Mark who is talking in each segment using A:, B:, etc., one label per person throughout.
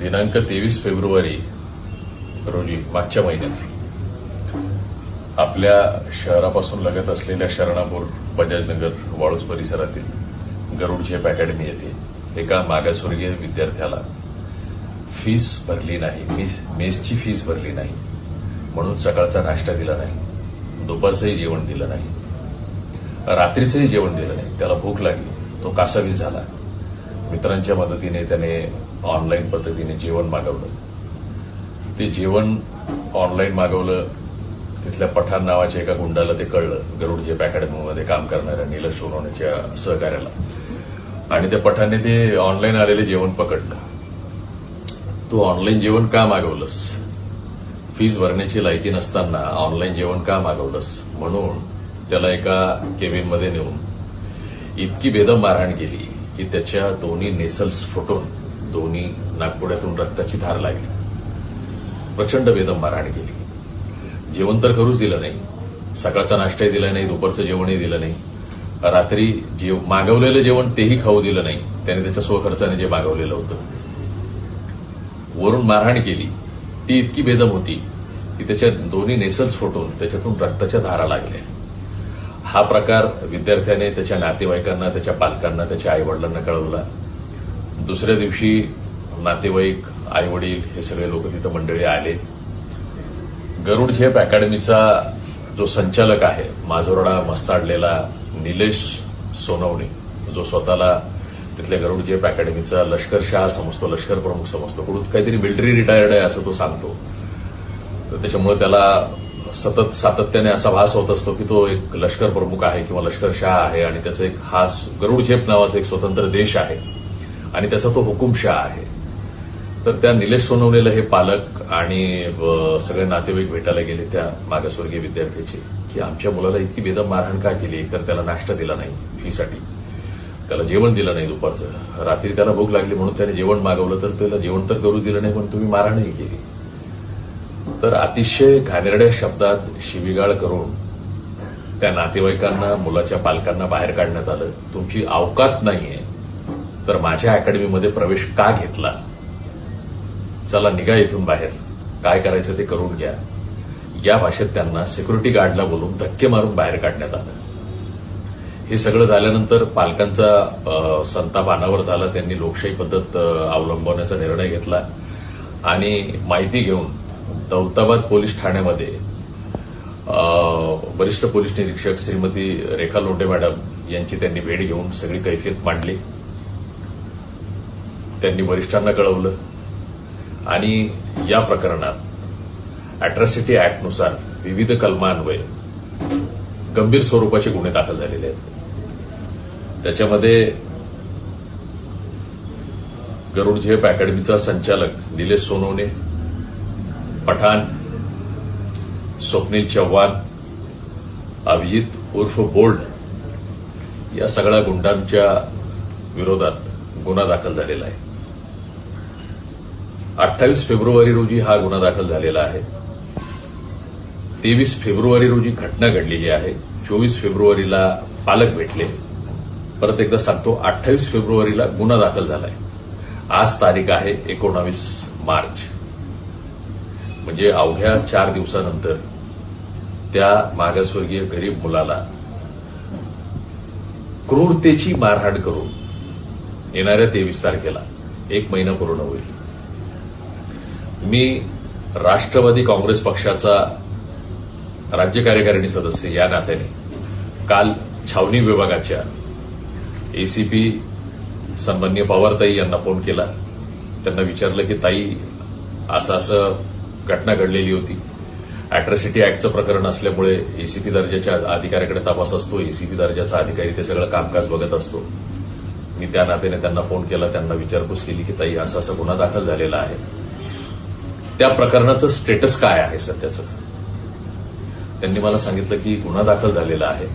A: दिनांक 23 फेब्रुवारी रोजी मागच्या महिन्यात आपल्या शहरापासून लगत असलेल्या शरणापूर बजाजनगर वाळूज परिसरातील गरुड झेप अकॅडमी येथे एका मागासवर्गीय विद्यार्थ्याला फीस भरली नाही, मेसची फीस भरली नाही म्हणून सकाळचा नाश्ता दिला नाही, दुपारचंही जेवण दिलं नाही, रात्रीचंही जेवण दिलं नाही. त्याला भूक लागली, तो कासावीस झाला. मित्रांच्या मदतीने त्याने ऑनलाईन पद्धतीने जेवण मागवलं. ते जेवण ऑनलाईन मागवलं. तिथल्या पठाण नावाच्या एका गुंडाला ते कळलं, गरुड झेप अकॅडमीमध्ये काम करणाऱ्या नीलज सोनवणेच्या सहकार्याला, आणि त्या पठाणने ते ऑनलाईन आलेले जेवण पकडलं. तू ऑनलाईन जेवण का मागवलंस? फीस भरण्याची लायकी नसताना ऑनलाईन जेवण का मागवलंस? म्हणून त्याला एका केबिनमध्ये नेऊन इतकी बेदम मारहाण केली की त्याच्या दोन्ही नेसल्स फुटून दोन्ही नाकपुड्यातून रक्ताची धार लागली. प्रचंड बेदम मारहाण केली. जेवण तर करूच दिलं नाही, सकाळचा नाश्ताही दिला नाही, दुपारचं जेवणही दिलं नाही, रात्री मागवलेलं जेवण तेही खाऊ दिलं नाही. त्याने त्याच्या स्वखर्चाने जे मागवलेलं होतं, वरून मारहाण केली. ती इतकी बेदम होती की त्याच्या दोन्ही नेसल्स फुटून त्याच्यातून रक्ताच्या धारा लागल्या. हा प्रकार विद्यार्थ्याने त्याच्या नातेवाईकांना, त्याच्या पालकांना, त्याच्या आईवडिलांना कळवला. दुसऱ्या दिवशी नातेवाईक, आईवडील हे सगळे लोक तिथं मंडळी आले. गरुड झेप अकॅडमीचा जो संचालक आहे, माजोरडा मस्ताडलेला नीलेश सोनवणे, जो स्वतःला तिथल्या गरुड झेप अकॅडमीचा लष्करशाह समजतो, लष्कर प्रमुख समजतो, कुठून काहीतरी मिलिटरी रिटायर्ड आहे असं तो सांगतो. तर त्याच्यामुळे त्याला सतत सातत्याने असा भास होत असतो की तो एक लष्कर प्रमुख आहे किंवा लष्करशाह आहे, आणि त्याचा एक खास गरुड झेप नावाचा एक स्वतंत्र देश आहे आणि त्याचा तो हुकुमशाह आहे. तर त्या नीलेश सोनवणेला हे पालक आणि सगळे नातेवाईक भेटायला गेले त्या मागासवर्गीय विद्यार्थ्याचे, की आमच्या मुलाला इतकी बेदम मारहाण का केली? तर त्याला नाश्ता दिला नाही फीसाठी, त्याला जेवण दिलं नाही दुपारचं, रात्री त्याला भूक लागली म्हणून त्याने जेवण मागवलं, तर त्याला जेवण तर करू दिलं नाही पण तुम्ही मारहाणही केली. तर अतिशय घाणेरड्या शब्दात शिवीगाळ करून त्या नातेवाईकांना, मुलाच्या पालकांना बाहेर काढण्यात आलं. तुमची अवकात नाहीये तर माझ्या अकॅडमीमध्ये प्रवेश का घेतला? चला निघा इथून बाहेर, काय करायचं ते करून घ्या. या भाषेत त्यांना सिक्युरिटी गार्डला बोलून धक्के मारून बाहेर काढण्यात आलं. हे सगळं झाल्यानंतर पालकांचा संताप अनावर झाला. त्यांनी लोकशाही पद्धत अवलंबवण्याचा निर्णय घेतला आणि माहिती घेऊन दौलताबाद पोलीस ठाण्यामध्ये वरिष्ठ पोलीस निरीक्षक श्रीमती रेखा लोंढे मॅडम यांची त्यांनी भेट घेऊन सगळी कैफियत मांडली. त्यांनी वरिष्ठांना कळवलं आणि या प्रकरणात अॅट्रॉसिटी ऍक्टनुसार विविध कलमान्वये गंभीर स्वरूपाचे गुन्हे दाखल झालेले आहेत. त्याच्यामध्ये गरुड झेप अकॅडमीचा संचालक निलेश सोनवणे, पठाण, स्वप्नील चव्हाण, अभिजित उर्फ बोल्ड या सगळ्या गुंडांच्या विरोधात गुन्हा दाखल झालेला आहे. 28 फेब्रुवारी रोजी हा गुन्हा दाखल झालेला आहे. 23 फेब्रुवारी रोजी घटना घडलेली आहे. 24 फेब्रुवारीला पालक भेटले. परत एकदा सांगतो, 28 फेब्रुवारीला गुन्हा दाखल झालाय. आज तारीख आहे 19 मार्च. म्हणजे अवघ्या 4 दिवसानंतर त्या मागासवर्गीय गरीब मुलाला क्रूरतेची मारहाण करून येणाऱ्या 23 तारखेला 1 महिना पूर्ण होईल. मी राष्ट्रवादी काँग्रेस पक्षाचा राज्य कार्यकारिणी सदस्य या नात्याने काल छावणी विभागाच्या एसीपी सन्माननीय पवारताई यांना फोन केला. त्यांना विचारलं की ताई, असं घटना घडलेली होती. अॅट्रॉसिटी ऍक्टचं प्रकरण असल्यामुळे एसीपी दर्जाच्या अधिकाऱ्याकडे तपास असतो, एसीपी दर्जाचा अधिकारी ते सगळं कामकाज बघत असतो. मी त्या नात्याने त्यांना फोन केला, त्यांना विचारपूस केली की ताई असा गुन्हा दाखल झालेला आहे, त्या प्रकरणाचं स्टेटस काय आहे सध्याचं? त्यांनी मला सांगितलं की गुन्हा दाखल झालेला आहे.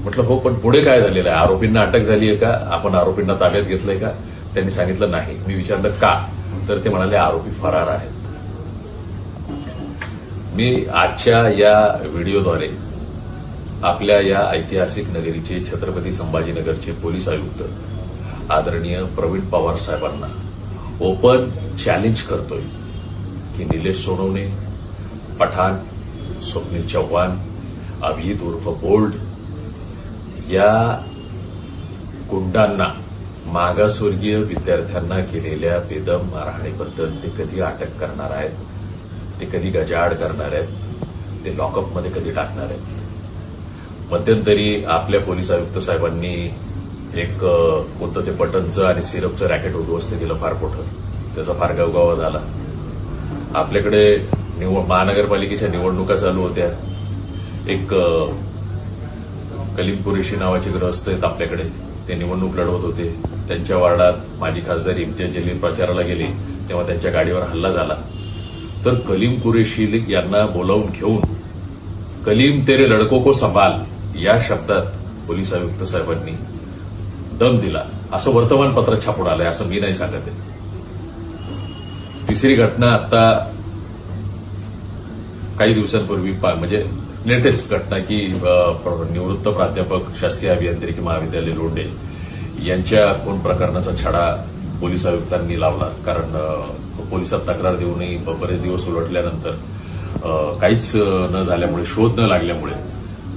A: म्हटलं हो, पण पुढे काय झालेलं आहे? आरोपींना अटक झाली आहे का? आपण आरोपींना ताब्यात घेतलंय का? त्यांनी सांगितलं नाही. मी विचारलं का? तर ते म्हणाले आरोपी फरार आहेत. मी आजच्या या व्हिडिओद्वारे आपल्या या ऐतिहासिक नगरीचे, छत्रपती संभाजीनगरचे पोलीस आयुक्त आदरणीय प्रवीण पवार साहेबांना ओपन चॅलेंज करतोय की निलेश सोनवणे, पठाण, स्वप्नील चव्हाण, अभिजित उर्फ बोल्ड या गुंडांना मागासवर्गीय विद्यार्थ्यांना केलेल्या बेदम मारहाणीबद्दल ते कधी अटक करणार आहेत, ते कधी गजाआड करणार आहेत, ते लॉकअपमध्ये कधी टाकणार आहेत. मध्यंतरी आपल्या पोलीस आयुक्त साहेबांनी एक कोणतं ते बटनचं आणि सिरपचं रॅकेट उद्ध्वस्त केलं फार मोठं. त्याचा फार गवगावा झाला. आपल्याकडे महानगरपालिकेच्या निवडणुका चालू होत्या. एक कलीम कुरेशी नावाचे ग्रहस्थ आहेत आपल्याकडे, ते निवडणूक लढवत होते. त्यांच्या वार्डात माजी खासदार इम्तियाज जलील प्रचाराला गेले तेव्हा त्यांच्या गाडीवर हल्ला झाला. तर कलीम कुरेशी यांना बोलावून घेऊन कलीम तेरे लडको को संभाल या शब्दात पोलीस आयुक्त साहेबांनी दम दिला, असं वर्तमानपत्रात छापून आलंय, असं मी नाही सांगत आहे. तिसरी घटना आता काही दिवसांपूर्वी म्हणजे लेटेस्ट घटना की निवृत्त प्राध्यापक शासकीय अभियांत्रिकी महाविद्यालय लोंढे यांच्या खून प्रकरणाचा छडा पोलीस आयुक्तांनी लावला. कारण पोलिसात तक्रार देऊनही बरेच दिवस उलटल्यानंतर काहीच न झाल्यामुळे, शोध न लागल्यामुळे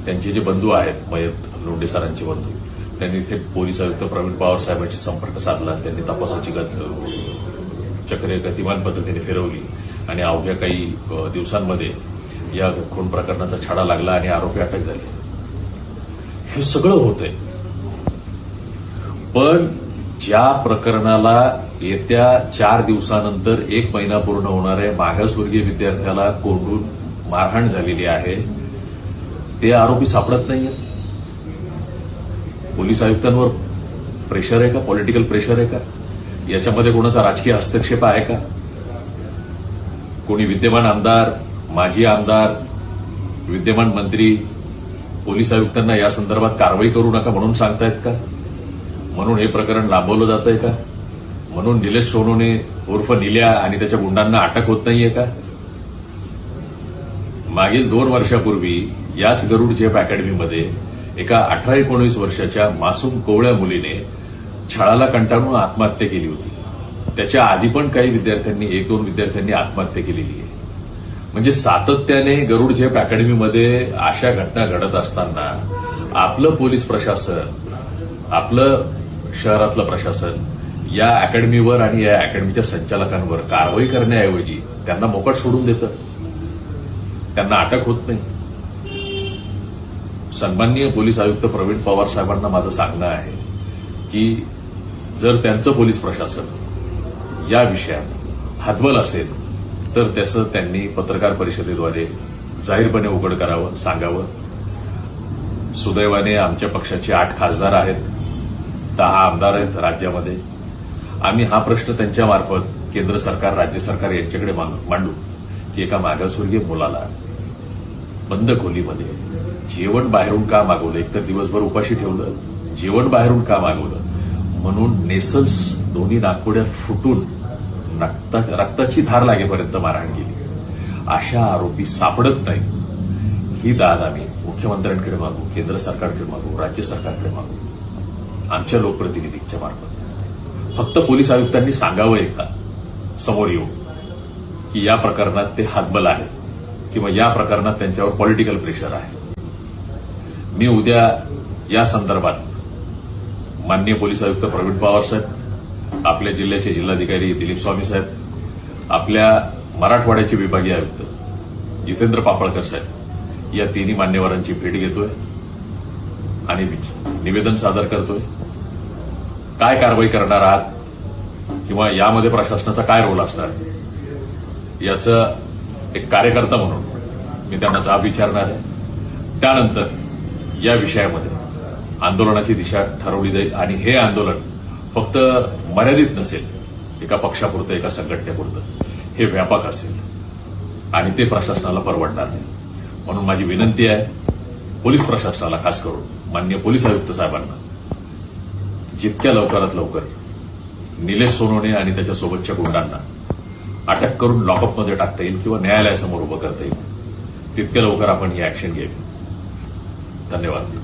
A: त्यांचे जे बंधू आहेत, मयत लोंढे सरांचे बंधू, त्यांनी इथे पोलीस आयुक्त प्रवीण पवार साहेबांशी संपर्क साधला. त्यांनी तपासाची चक्रे गतिमान पद्धतीने फिरवली आणि अवघ्या काही दिवसांमध्ये या खून प्रकरणाचा छडा लागला आणि आरोपी अटक झाले. हे सगळं होतंय. पण ज्या प्रकरणाला येत्या 4 दिवसानंतर 1 महिना पूर्ण होणार आहे, मागासवर्गीय विद्यार्थ्याला कोंडून मारहाण झालेली आहे, ते आरोपी सापडत नाहीयेत. पोलीस आयुक्तांवर प्रेशर आहे का? पॉलिटिकल प्रेशर आहे का? याच्यामध्ये कोणाचा राजकीय हस्तक्षेप आहे का? कोणी विद्यमान आमदार, माजी आमदार, विद्यमान मंत्री पोलीस आयुक्तांना या संदर्भात कारवाई करू नका म्हणून सांगतायत का? म्हणून हे प्रकरण लांबवलं जात आहे का? म्हणून निलेश सोनवणे उर्फ निल्या आणि त्याच्या गुंडांना अटक होत नाहीये का? मागील 2 वर्षापूर्वी याच गरुड जेप अकॅडमीमध्ये एका 18-19 वर्षाच्या मासूम कोवळ्या मुलीने छळाला कंटाळून आत्महत्या केली होती. त्याच्या आधी पण काही विद्यार्थ्यांनी, 1-2 विद्यार्थ्यांनी आत्महत्या केलेली आहे. म्हणजे सातत्याने गरुड झेप अकॅडमीमध्ये अशा घटना घडत असताना आपलं पोलीस प्रशासन, आपलं शहरातलं प्रशासन या अकॅडमीवर आणि या अकॅडमीच्या संचालकांवर कारवाई करण्याऐवजी त्यांना मोकाट सोडून देतं, त्यांना अटक होत नाही. सन्माननीय पोलीस आयुक्त प्रवीण पवार साहेबांना माझं सांगणं आहे की जर त्यांचं पोलीस प्रशासन या विषयात हतबल असेल तर त्याचं त्यांनी पत्रकार परिषदेद्वारे जाहीरपणे उघड करावं, सांगावं. सुदैवाने आमच्या पक्षाचे 8 खासदार आहेत, 10 आमदार आहेत राज्यामध्ये. आम्ही हा प्रश्न त्यांच्यामार्फत केंद्र सरकार, राज्य सरकार यांच्याकडे मांडू की एका मागासवर्गीय मुलाला बंद खोलीमध्ये जेवण बाहेरून का मागवलं, एकतर दिवसभर उपाशी ठेवलं, जेवण बाहेरून का मागवलं म्हणून नेसल्स दोन्ही नाकपुड्यात फुटून रक्ताची धार लागेपर्यंत मारहाण केली. अशा आरोपी सापडत नाही. ही दाद आम्ही मुख्यमंत्र्यांकडे मागू, केंद्र सरकारकडे मागू, राज्य सरकारकडे मागू, आमच्या लोकप्रतिनिधींच्या मार्फत. फक्त पोलीस आयुक्तांनी सांगावं एकदा समोर येऊन की या प्रकरणात ते हातबल आहेत किंवा या प्रकरणात त्यांच्यावर पॉलिटिकल प्रेशर आहे. मी उद्या या संदर्भात माननीय पोलीस आयुक्त प्रवीण पवार साहेब, आपल्या जिल्ह्याचे जिल्हाधिकारी दिलीप स्वामी साहेब, आपल्या मराठवाड्याचे विभागीय आयुक्त जितेंद्र पापळकर साहेब या तिन्ही मान्यवरांची भेट घेतोय आणि निवेदन सादर करतोय. काय कारवाई करणार आहात किंवा यामध्ये प्रशासनाचा काय रोल असणार याचं एक कार्यकर्ता म्हणून मी त्यांना जाब विचारणार आहे. त्यानंतर या विषयामध्ये आंदोलनाची दिशा ठरवली जाईल आणि हे आंदोलन फक्त मर्यादित नसेल, एका पक्षापुरतं, एका संघटनेपुरतं, हे व्यापक असेल आणि ते प्रशासनाला परवडणार नाही. म्हणून माझी विनंती आहे पोलीस प्रशासनाला, खास करून माननीय पोलीस आयुक्त साहेबांना, जितक्या लवकरात लवकर निलेश सोनवणे आणि त्याच्यासोबतच्या गुंडांना अटक करून लॉकअपमध्ये टाकता येईल किंवा न्यायालयासमोर उभं करता येईल, तितक्या लवकर आपण ही अॅक्शन घ्यावी. धन्यवाद.